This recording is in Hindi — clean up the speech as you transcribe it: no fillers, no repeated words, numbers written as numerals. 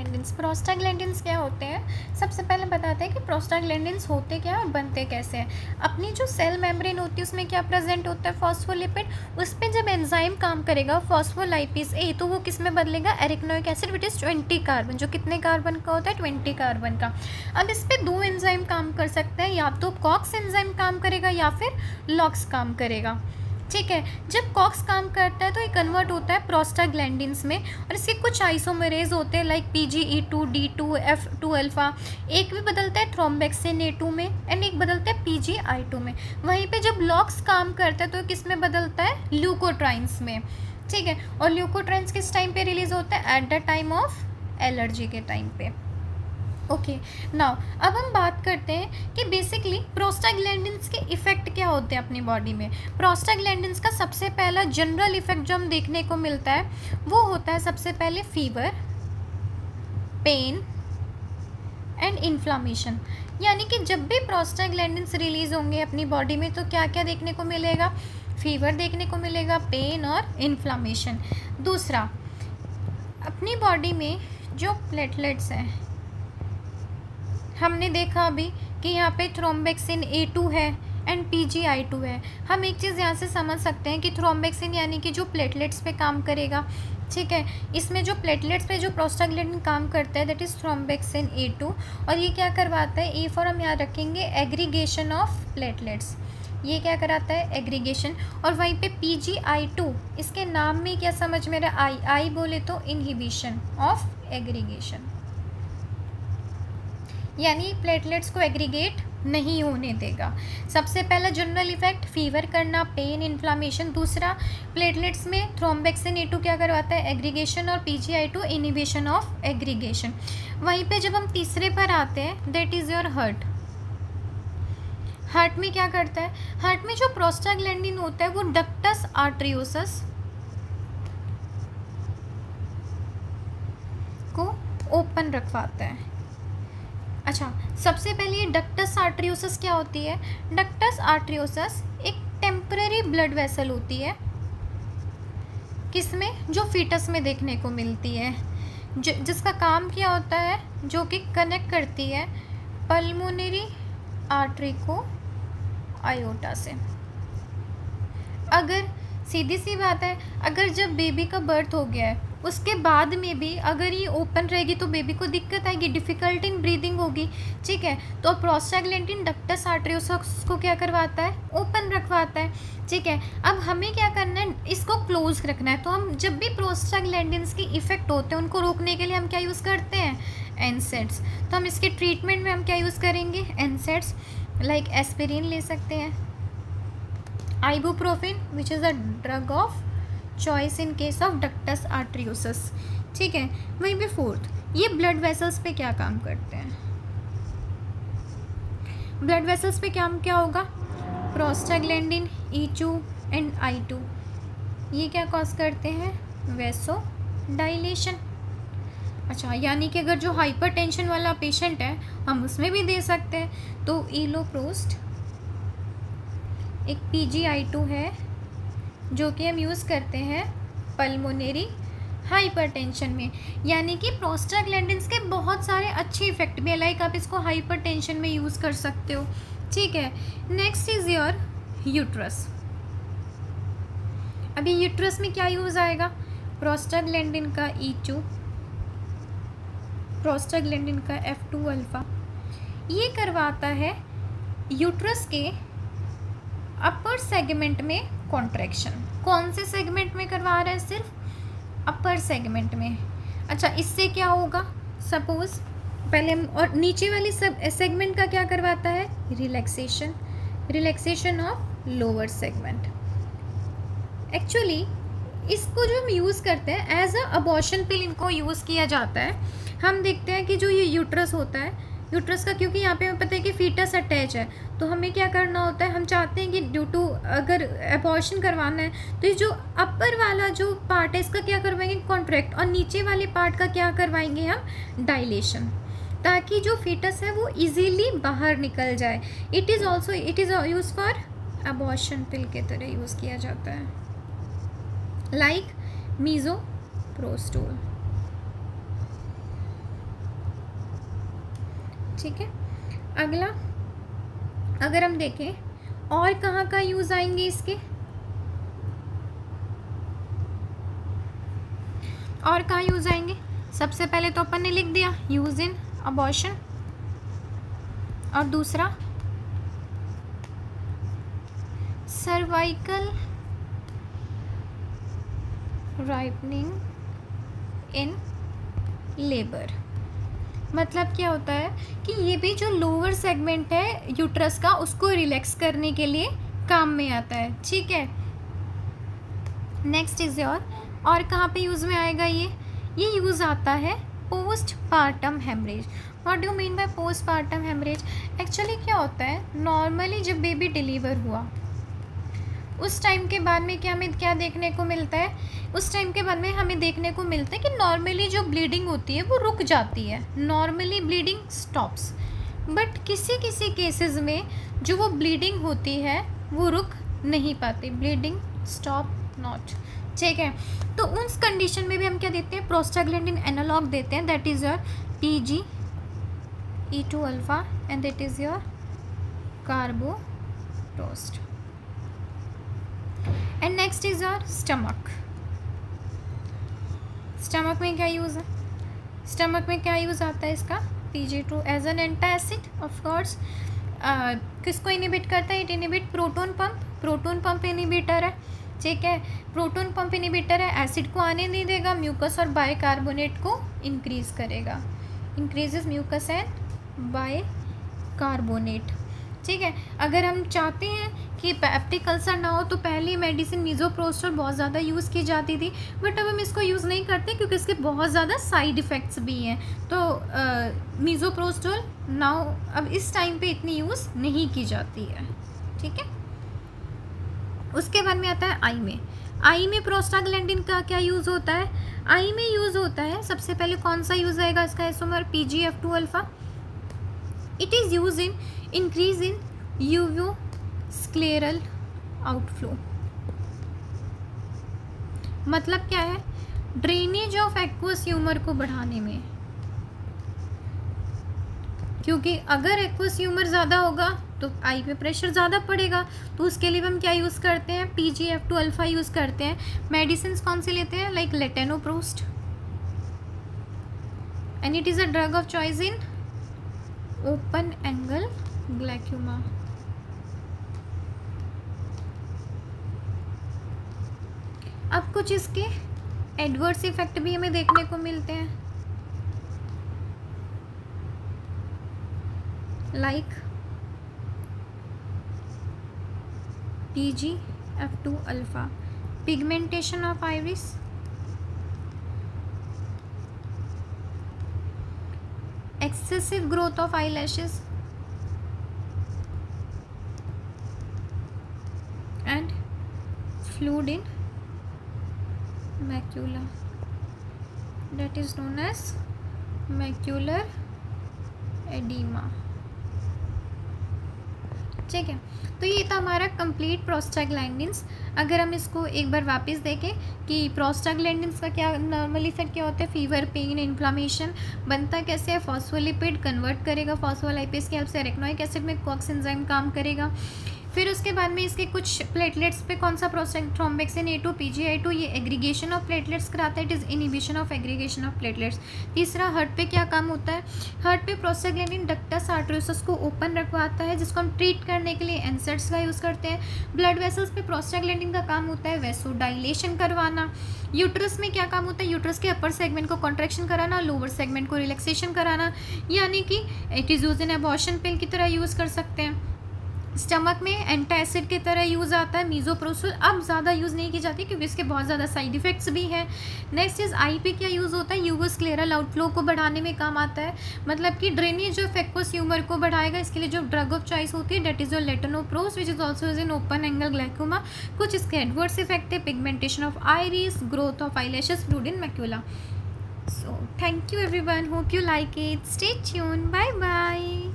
प्रोस्टाग्लैंडिन्स क्या होते हैं? सबसे पहले बताते हैं कि प्रोस्टाग्लैंडिन्स होते क्या हैं और बनते कैसे हैं। अपनी जो सेल मेम्ब्रेन होती है उसमें क्या प्रेजेंट होता है? फॉस्फोलिपिड। उस पर जब एंजाइम काम करेगा फॉस्फोलाइपेज ए, तो वो किस में बदलेगा? एरिकनोइक एसिड विच इज़ 20 कार्बन। जो कितने कार्बन का होता है? 20 कार्बन का। अब इस पर दो एंजाइम काम कर सकते हैं, या तो कॉक्स एंजाइम काम करेगा या फिर लॉक्स काम करेगा। ठीक है, जब कॉक्स काम करता है तो ये कन्वर्ट होता है प्रोस्टाग्लैंडिन्स में, और इसके कुछ आइसोमेरेज होते हैं like PGE2, D2, F2 alpha. एक भी बदलता है थ्रोम्बेक्सिन A2 में एंड एक बदलता है PGI2 में। वहीं पे जब लॉक्स काम करता है तो किस में बदलता है? ल्यूकोट्राइन्स में। ठीक है, और ल्यूकोट्राइन्स किस टाइम पे रिलीज होता है? At the time of allergy के टाइम पे। ओके, नाउ अब हम बात करते हैं कि बेसिकली प्रोस्टाग्लैंडिन्स के इफ़ेक्ट क्या होते हैं अपनी बॉडी में। प्रोस्टाग्लैंडिन्स का सबसे पहला जनरल इफ़ेक्ट जो हम देखने को मिलता है वो होता है सबसे पहले फीवर, पेन एंड इन्फ्लामेशन। यानी कि जब भी प्रोस्टाग्लैंडिन्स रिलीज होंगे अपनी बॉडी में तो क्या क्या देखने को मिलेगा? फीवर देखने को मिलेगा, पेन और इन्फ्लामेशन। दूसरा, अपनी बॉडी में जो प्लेटलेट्स हैं, हमने देखा अभी कि यहाँ पे थ्रोम्बेक्सिन A2 है एंड PGI2 है। हम एक चीज़ यहाँ से समझ सकते हैं कि थ्रोम्बेक्सिन यानी कि जो प्लेटलेट्स पे काम करेगा। ठीक है, इसमें जो प्लेटलेट्स पे जो प्रोस्टाग्लैंडिन काम करता है दैट इज़ थ्रोम्बेक्सिन A2, और ये क्या करवाता है? ए फॉर हम याद रखेंगे एग्रीगेशन ऑफ प्लेटलेट्स। ये क्या कराता है? एग्रीगेशन। और वहीं पे PGI2, इसके नाम में क्या समझ में रहा? आई बोले तो इनहिबिशन ऑफ एग्रीगेशन, यानी प्लेटलेट्स को एग्रीगेट नहीं होने देगा। सबसे पहला जनरल इफेक्ट फीवर करना, पेन, इन्फ्लामेशन। दूसरा, प्लेटलेट्स में थ्रोम्बेक्सिन A2 क्या करवाता है? एग्रीगेशन, और PGI2 इनहिबिशन ऑफ एग्रीगेशन। वहीं पे जब हम तीसरे पर आते हैं that is your heart. Heart में क्या करता है? हार्ट में जो प्रोस्टाग्लैंडिन होता है वो डक्टस आर्टरियोसस को ओपन रखवाता है। अच्छा, सबसे पहले ये डक्टस आर्टरियोसस क्या होती है? डक्टस आर्टरियोसस एक टेम्पररी ब्लड वेसल होती है, किसमें? जो फीटस में देखने को मिलती है, जिसका काम क्या होता है? जो कि कनेक्ट करती है पल्मोनरी आर्टरी को आयोटा से। अगर सीधी सी बात है, अगर जब बेबी का बर्थ हो गया है उसके बाद में भी अगर ये ओपन रहेगी तो बेबी को दिक्कत आएगी, डिफ़िकल्ट इन ब्रीदिंग होगी। ठीक है, तो प्रोस्टाग्लैंडिन डक्टस आर्टरियोसस को क्या करवाता है? ओपन रखवाता है। ठीक है, अब हमें क्या करना है? इसको क्लोज रखना है। तो हम जब भी प्रोस्टाग्लैंडिन्स के इफ़ेक्ट होते हैं उनको रोकने के लिए हम क्या यूज़ करते हैं? एनसेड्स। तो हम इसके ट्रीटमेंट में हम क्या यूज़ करेंगे? एनसेड्स, लाइक एस्पिरिन ले सकते हैं, ibuprofen which is a drug of choice in case of ductus arteriosus. ठीक है, वहीं पे फोर्थ, ये ब्लड वेसल्स पे क्या काम करते हैं? ब्लड वेसल्स पे क्या होगा? प्रोस्टाग्लैंडिन E2 एंड I2 ये क्या कॉज करते हैं? वेसो डायलेशन। अच्छा, यानी कि अगर जो हाइपरटेंशन वाला पेशेंट है हम उसमें भी दे सकते हैं। तो इलोप्रोस्ट एक PGI2 है जो कि हम यूज़ करते हैं पल्मोनरी हाइपरटेंशन में। यानी कि प्रोस्टाग्लैंडिन्स के बहुत सारे अच्छे इफेक्ट भी है, लाइक आप इसको हाइपरटेंशन में यूज़ कर सकते हो। ठीक है, नेक्स्ट इज़ योर यूट्रस। अभी यूट्रस में क्या यूज़ आएगा? प्रोस्टाग्लैंडिन का E2, प्रोस्टाग्लैंडिन का F2 अल्फा। ये करवाता है यूट्रस के अपर सेगमेंट में कॉन्ट्रैक्शन। कौन से सेगमेंट में करवा रहा है? सिर्फ अपर सेगमेंट में। अच्छा, इससे क्या होगा? सपोज पहले हम, और नीचे वाली सब सेगमेंट का क्या करवाता है? Relaxation, relaxation of lower segment. Actually इसको जो हम यूज़ करते हैं एज अ अबॉर्शन पिल इनको यूज़ किया जाता है। हम देखते हैं कि जो ये यूट्रस होता है, यूट्रस का, क्योंकि यहाँ पे हमें पता है कि फीटस अटैच है, तो हमें क्या करना होता है? हम चाहते हैं कि ड्यू टू अगर अबॉर्शन करवाना है तो ये जो अपर वाला जो पार्ट है इसका क्या करवाएंगे? कॉन्ट्रैक्ट, और नीचे वाले पार्ट का क्या करवाएंगे हम? डायलेशन, ताकि जो फीटस है वो इजीली बाहर निकल जाए। It is use for abortion pill के तरह यूज़ किया जाता है, लाइक मीज़ोप्रोस्टोल। ठीक है। अगला अगर हम देखें और कहाँ का यूज़ आएंगे इसके, और कहाँ यूज़ आएंगे, सबसे पहले तो अपन ने लिख दिया यूज़ इन अबॉर्शन, और दूसरा सर्वाइकल राइपनिंग इन लेबर। मतलब क्या होता है कि ये भी जो लोअर सेगमेंट है यूट्रस का उसको रिलैक्स करने के लिए काम में आता है, ठीक है। नेक्स्ट इज और कहाँ पे यूज़ में आएगा ये यूज़ आता है postpartum haemorrhage. What do mean by postpartum haemorrhage? Actually क्या होता है, नॉर्मली जब बेबी डिलीवर हुआ उस टाइम के बाद में हमें क्या देखने को मिलता है, उस टाइम के बाद में हमें देखने को मिलता है कि नॉर्मली जो ब्लीडिंग होती है वो रुक जाती है, नॉर्मली ब्लीडिंग स्टॉप्स। बट किसी किसी केसेस में जो वो ब्लीडिंग होती है वो रुक नहीं पाती, ब्लीडिंग स्टॉप नॉट, ठीक है। तो उस कंडीशन में भी हम क्या देते हैं, प्रोस्टाग्लैंडिन एनालॉग देते हैं, that is your PGE2 alpha and that is your carboprost. And next is your stomach. Stomach में क्या यूज़ है, स्टमक में क्या यूज़ आता है इसका, PG2 as an antacid of course. किसको इनिबिट करता है, it inhibit proton pump, proton pump inhibitor है, ठीक है। प्रोटोन पंप इनिबिटर है, एसिड को आने नहीं देगा, म्यूकस और बाइकार्बोनेट को इंक्रीज करेगा, इंक्रीजेस म्यूकस एंड बाइकार्बोनेट, ठीक है। अगर हम चाहते हैं कि पेप्टिक अल्सर ना हो तो पहली मेडिसिन मीज़ोप्रोस्टोल बहुत ज़्यादा यूज़ की जाती थी, बट अब हम इसको यूज़ नहीं करते क्योंकि इसके बहुत ज़्यादा साइड इफ़ेक्ट्स भी हैं। तो मीज़ोप्रोस्टोल नाउ अब इस टाइम पे इतनी यूज़ नहीं की जाती है, ठीक है। उसके बाद में आता है आई में। आई में प्रोस्टाग्लैंडिन का क्या यूज़ होता है, आई में यूज़ होता है सबसे पहले कौन सा यूज़ आएगा इसका, isomer PGF2 alpha. It is use in increase in uveoscleral outflow. मतलब क्या है, ड्रेनेज ऑफ एक्वस ह्यूमर को बढ़ाने में, क्योंकि अगर एक्वस ह्यूमर ज़्यादा होगा तो आई पे प्रेशर ज़्यादा पड़ेगा, तो उसके लिए हम क्या यूज़ करते हैं, PGF2 अल्फा यूज़ करते हैं। मेडिसिन कौन से लेते हैं, like latanoprost, and it is a drug of choice in open angle glaucoma. अब कुछ इसके एडवर्स इफेक्ट भी हमें देखने को मिलते हैं, like PGF2 alpha, pigmentation of iris, excessive growth of eyelashes, and fluid in macula, that is known as macular edema, ठीक है। तो ये था हमारा कंप्लीट प्रोस्टाग्लैंडिन्स। अगर हम इसको एक बार वापस देखें कि प्रोस्टाग्लैंडिन्स का क्या नॉर्मल इफेक्ट क्या होता है, फीवर, पेन, इन्फ्लामेशन, बनता कैसे है, फॉस्फोलिपिड कन्वर्ट करेगा फॉस्फोलाइपेज की हेल्प से, अरेक्नोइक एसिड में कॉक्स एंजाइम काम करेगा। फिर उसके बाद में इसके कुछ प्लेटलेट्स पे कौन सा थ्रोम्बेक्सिन A2 PGI2 ये एग्रीगेशन ऑफ प्लेटलेट्स कराता है, it is inhibition of aggregation of platelets. तीसरा हार्ट पे क्या काम होता है, हार्ट पे प्रोस्टाग्लैंडिन डक्टस आर्टरियोसस को ओपन रखवाता है जिसको हम ट्रीट करने के लिए एनसेट्स का यूज़ करते हैं। ब्लड वेसल्स पे प्रोस्टाग्लैंडिन का काम होता है वेसोडाइलेशन करवाना। यूट्रस में क्या काम होता है, यूट्रस के अपर सेगमेंट को कॉन्ट्रैक्शन कराना, लोअर सेगमेंट को रिलैक्सेशन कराना, यानी कि it is use in abortion pill की तरह यूज़ कर सकते हैं। स्टमक में एंटासिड की तरह यूज़ आता है मीज़ोप्रोस्टोल, अब ज़्यादा यूज़ नहीं की जाती क्योंकि इसके बहुत ज़्यादा साइड इफ़ेक्ट्स भी हैं। नेक्स्ट इज़ आई पे क्या यूज़ होता है, यूवोस्क्लेरल आउटफ्लो को बढ़ाने में काम आता है, मतलब कि ड्रेनेज ऑफ एक्वस ह्यूमर को बढ़ाएगा। इसके लिए जो ड्रग ऑफ चॉइस होती है that is your latanoprost which is also use in open angle glaucoma. कुछ इसके एडवर्स इफेक्ट है, pigmentation of iris, growth of eyelashes, fluid in macula. So thank you everyone, hope you like it, stay tuned, bye bye.